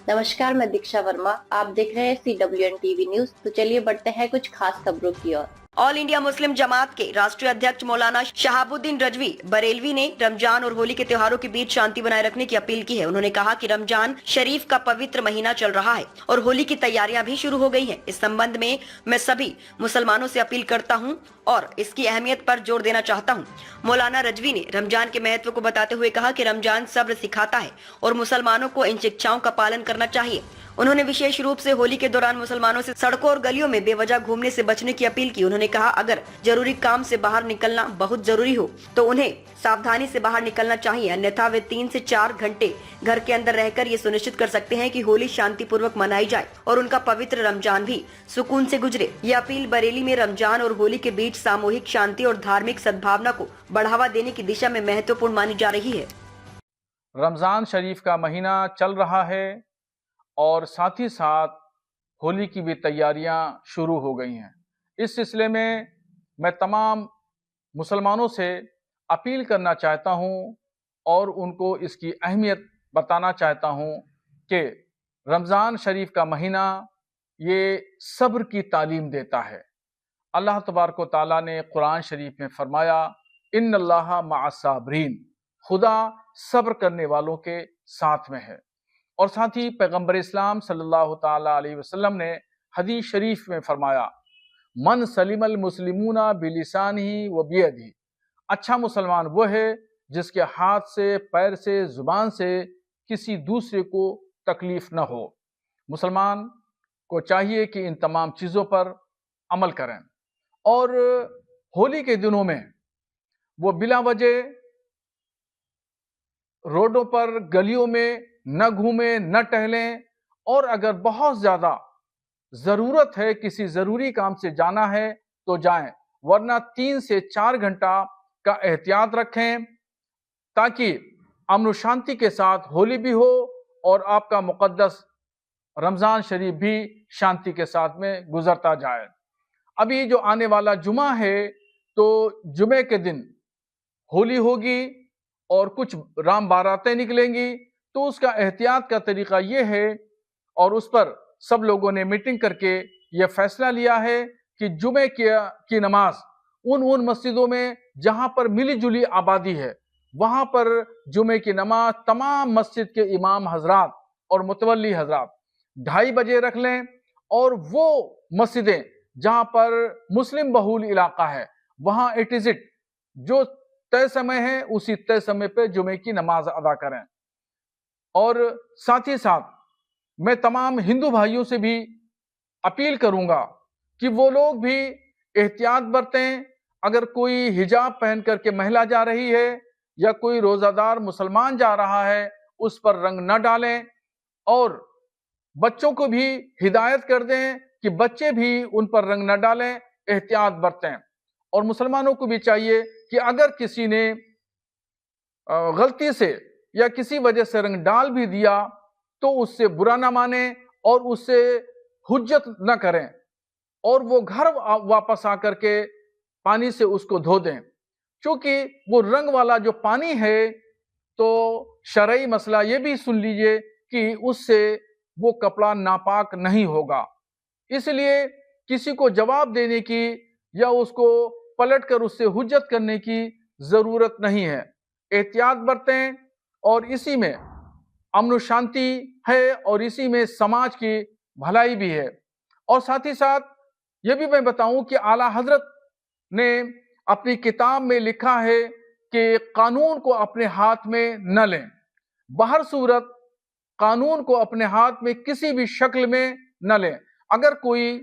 नमस्कार, मैं दीक्षा वर्मा। आप देख रहे हैं CWN टीवी न्यूज। तो चलिए बढ़ते हैं कुछ खास खबरों की ओर। ऑल इंडिया मुस्लिम जमात के राष्ट्रीय अध्यक्ष मौलाना शहाबुद्दीन रजवी बरेलवी ने रमजान और होली के त्योहारों के बीच शांति बनाए रखने की अपील की है। उन्होंने कहा कि रमजान शरीफ का पवित्र महीना चल रहा है और होली की तैयारियां भी शुरू हो गई हैं। इस संबंध में मैं सभी मुसलमानों से अपील करता हूं और इसकी अहमियत पर जोर देना चाहता हूं। मौलाना रजवी ने रमजान के महत्व को बताते हुए कहा कि रमजान सब्र सिखाता है और मुसलमानों को इन शिक्षाओं का पालन करना चाहिए। उन्होंने विशेष रूप से होली के दौरान मुसलमानों से सड़कों और गलियों में बेवजह घूमने से बचने की अपील की। उन्होंने कहा, अगर जरूरी काम से बाहर निकलना बहुत जरूरी हो तो उन्हें सावधानी से बाहर निकलना चाहिए, अन्यथा वे 3 से 4 घंटे घर के अंदर रहकर ये सुनिश्चित कर सकते हैं कि होली शांतिपूर्वक मनाई जाए और उनका पवित्र रमजान भी सुकून से गुजरे। ये अपील बरेली में रमजान और होली के बीच सामूहिक शांति और धार्मिक सद्भावना को बढ़ावा देने की दिशा में महत्वपूर्ण मानी जा रही है। रमजान शरीफ का महीना चल रहा है और साथ ही साथ होली की भी तैयारियां शुरू हो गई हैं। इस सिलसिले में मैं तमाम मुसलमानों से अपील करना चाहता हूं और उनको इसकी अहमियत बताना चाहता हूं कि रमज़ान शरीफ का महीना ये सब्र की तालीम देता है। अल्लाह तबारक व तआला ने कुरान शरीफ में फरमाया, इन्नल्लाह मअस्साबिरीन, खुदा सब्र करने वालों के साथ में है। और साथ ही पैगंबर इस्लाम सल्लल्लाहु ताला अलैहि वसल्लम ने हदीस शरीफ में फरमाया, मन सलिमल मुस्लिमूना बिलिसानिही व बियदिही, अच्छा मुसलमान वो है जिसके हाथ से, पैर से, जुबान से किसी दूसरे को तकलीफ न हो। मुसलमान को चाहिए कि इन तमाम चीज़ों पर अमल करें और होली के दिनों में वो बिला वजह रोडों पर, गलियों में न घूमें, न टहलें, और अगर बहुत ज्यादा जरूरत है, किसी जरूरी काम से जाना है तो जाएं, वरना 3 से 4 घंटा का एहतियात रखें ताकि अमन शांति के साथ होली भी हो और आपका मुकद्दस रमजान शरीफ भी शांति के साथ में गुजरता जाए। अभी जो आने वाला जुमा है तो जुमे के दिन होली होगी और कुछ राम बारातें निकलेंगी, तो उसका एहतियात का तरीका ये है और उस पर सब लोगों ने मीटिंग करके यह फैसला लिया है कि जुमे की नमाज उन मस्जिदों में जहां पर मिली जुली आबादी है वहां पर जुमे की नमाज तमाम मस्जिद के इमाम हजरात और मुतवल्ली हजरात 2:30 बजे रख लें, और वो मस्जिदें जहां पर मुस्लिम बहुल इलाका है वहां इट इज इट जो तय समय है उसी तय समय पे जुमे की नमाज अदा करें। और साथ ही साथ मैं तमाम हिंदू भाइयों से भी अपील करूंगा कि वो लोग भी एहतियात बरतें। अगर कोई हिजाब पहन करके महिला जा रही है या कोई रोजादार मुसलमान जा रहा है उस पर रंग न डालें, और बच्चों को भी हिदायत कर दें कि बच्चे भी उन पर रंग न डालें, एहतियात बरतें। और मुसलमानों को भी चाहिए कि अगर किसी ने गलती से या किसी वजह से रंग डाल भी दिया तो उससे बुरा ना माने और उससे हुज्जत न करें, और वो घर वापस आकर के पानी से उसको धो दें, क्योंकि वो रंग वाला जो पानी है तो शरई मसला ये भी सुन लीजिए कि उससे वो कपड़ा नापाक नहीं होगा। इसलिए किसी को जवाब देने की या उसको पलटकर उससे हुज्जत करने की जरूरत नहीं है। एहतियात बरतें और इसी में अमन शांति है और इसी में समाज की भलाई भी है। और साथ ही साथ ये भी मैं बताऊं कि आला हजरत ने अपनी किताब में लिखा है कि कानून को अपने हाथ में न लें, बाहर सूरत कानून को अपने हाथ में किसी भी शक्ल में न लें। अगर कोई